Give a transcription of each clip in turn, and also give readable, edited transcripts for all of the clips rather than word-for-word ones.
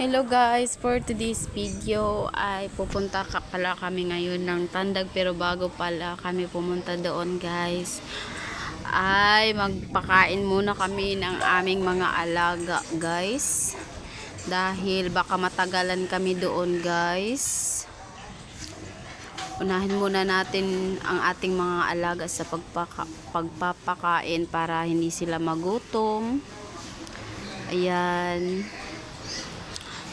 Hello guys, for today's video ay pupunta pala kami ngayon ng Tandag, pero bago pala kami pumunta doon guys ay magpakain muna kami ng aming mga alaga guys, dahil baka matagalan kami doon guys. Unahin muna natin ang ating mga alaga sa pagpapakain para hindi sila magutom. Ayan.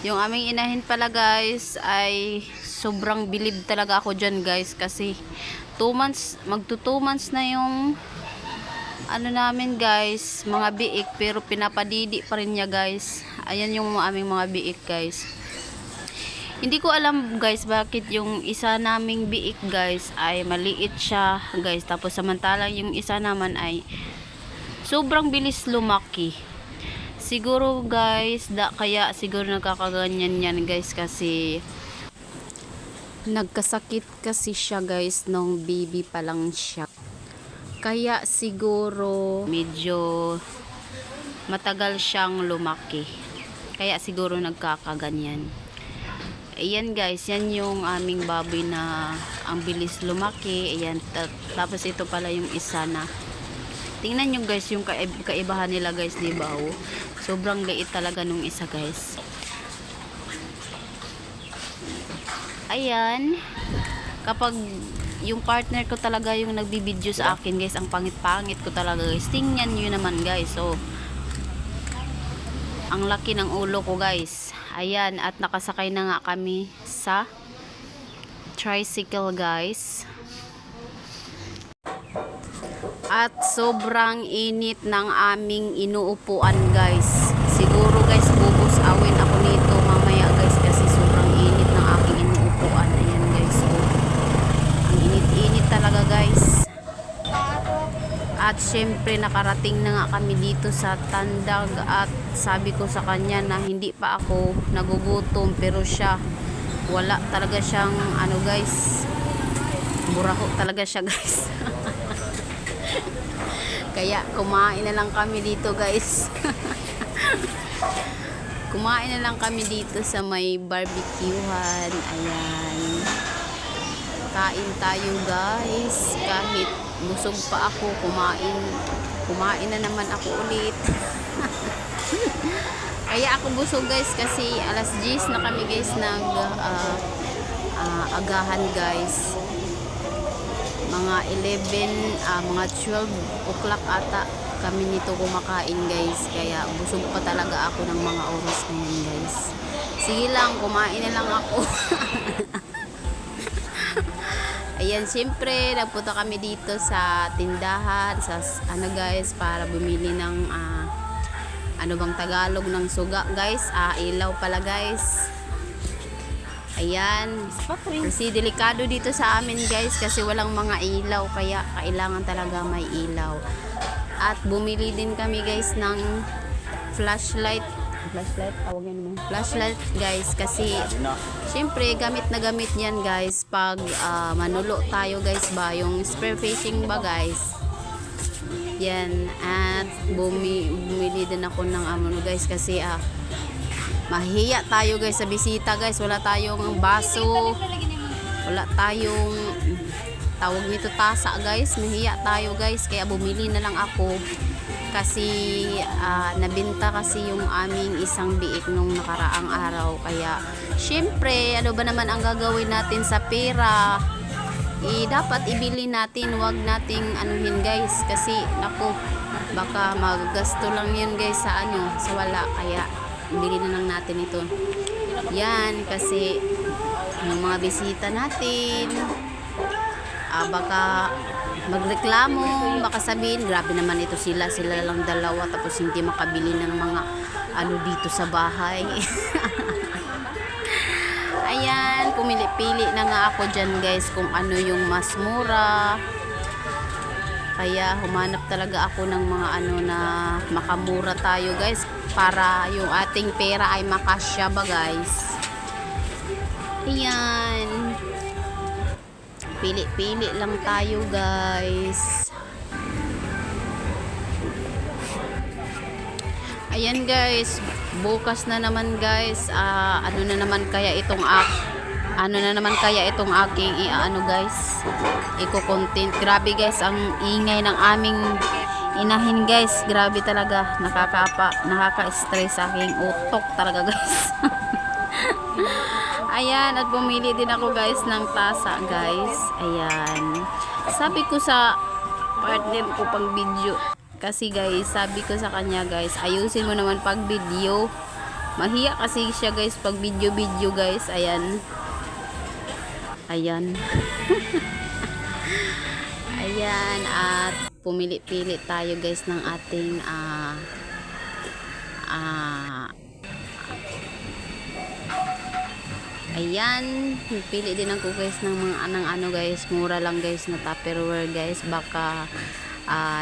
Yung aming inahin pala guys ay sobrang bilib talaga ako dyan guys, kasi 2 months, magto 2 months na yung ano namin guys, mga biik, pero pinapadidi pa rin niya guys. Ayan yung aming mga biik guys. Hindi ko alam guys bakit yung isa naming biik guys ay maliit siya guys, tapos samantalang yung isa naman ay sobrang bilis lumaki. Siguro guys, kaya siguro nagkakaganyan yan guys, kasi nagkasakit kasi siya guys nung baby pa lang siya. Kaya siguro medyo matagal siyang lumaki. Kaya siguro nagkakaganyan. Ayan guys, yan yung aming baboy na ang bilis lumaki. Ayan, tapos ito pala yung isa na. Tingnan nyo guys yung kaibahan nila guys, diba? Oh? Sobrang liit talaga nung isa guys. Ayan. Kapag yung partner ko talaga yung nagbibideo sa akin guys, ang pangit-pangit ko talaga guys. Tingnan nyo naman guys. So, ang laki ng ulo ko guys. Ayan. At nakasakay na nga kami sa tricycle guys. At sobrang init ng aming inuupuan guys. Siguro guys, bubos awin ako nito mamaya guys, kasi sobrang init ng aking inuupuan. Ayan guys, so, ang init-init talaga guys. At syempre nakarating na nga kami dito sa Tandag, at sabi ko sa kanya na hindi pa ako nagugutom, pero siya wala talaga siyang ano guys, buraho talaga siya guys. Kaya kumain na lang kami dito guys. Kumain na lang kami dito sa may barbecuehan. Ayan. Kain tayo guys. Kahit busog pa ako, kumain na naman ako ulit. Kaya ako busog guys, kasi alas 10 na kami guys agahan guys. Mga 11, mga 12 o'clock ata kami nito kumakain guys. Kaya busog pa talaga ako ng mga oras na yun guys. Sige lang, kumain na lang ako. Ayan, siyempre nagpunta kami dito sa tindahan, sa ano guys, para bumili ng ano bang Tagalog ng suga guys, ilaw pala guys. Ayan, kasi delikado dito sa amin guys, kasi walang mga ilaw, kaya kailangan talaga may ilaw. At bumili din kami guys ng flashlight, tawagin mo, flashlight guys, kasi syempre gamit na gamit yan guys pag manulo tayo guys ba, yung spear fishing ba guys. Yan, at bumili din ako ng ano guys, kasi mahiya tayo guys sa bisita guys, wala tayong baso, wala tayong tawag nito tasa guys, mahiya tayo guys, kaya bumili na lang ako, kasi nabenta kasi yung aming isang biik nung nakaraang araw. Kaya syempre ano ba naman ang gagawin natin sa pera, dapat ibili natin, wag nating anuhin guys, kasi naku, baka maggasto lang yun guys sa ano, sa wala. Kaya bili na lang natin ito. Yan, kasi yung mga bisita natin, baka magreklamo, baka sabihin grabe naman ito sila lang dalawa, tapos hindi makabili ng mga ano dito sa bahay. Ayan, pumili-pili na nga ako dyan guys kung ano yung mas mura. Kaya humanap talaga ako ng mga ano na makamura tayo guys, para yung ating pera ay makasya ba guys. Ayan, pili-pili lang tayo guys. Ayan guys, bukas na naman guys, ano na naman kaya itong aking ano guys, i-content. Grabe guys, ang ingay ng aming inahin guys, grabe talaga, nakaka-stress sa aking utok talaga guys. Ayan, at bumili din ako guys ng tasa guys. Ayan, sabi ko sa partner ko pang video, kasi guys, sabi ko sa kanya guys, ayusin mo naman pag video. Mahiya kasi siya guys pag video guys. Ayan. Ayan. Ayan, at pumili-pili tayo guys ng ating ayan, pili din ako guys ng mga ano guys, mura lang guys na Tupperware guys. Baka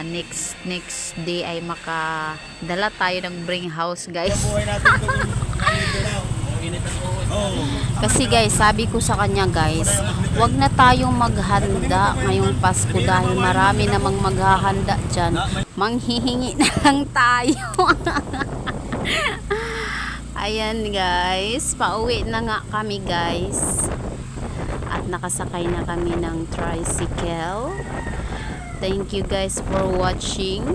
next day ay makadala tayo ng bring house guys. Kasi guys, sabi ko sa kanya guys, wag na tayong maghanda ngayong Pasko dahil marami namang maghahanda dyan. Manghihingi na lang tayo. Ayan guys, pauwi na nga kami guys. At nakasakay na kami ng tricycle. Thank you guys for watching.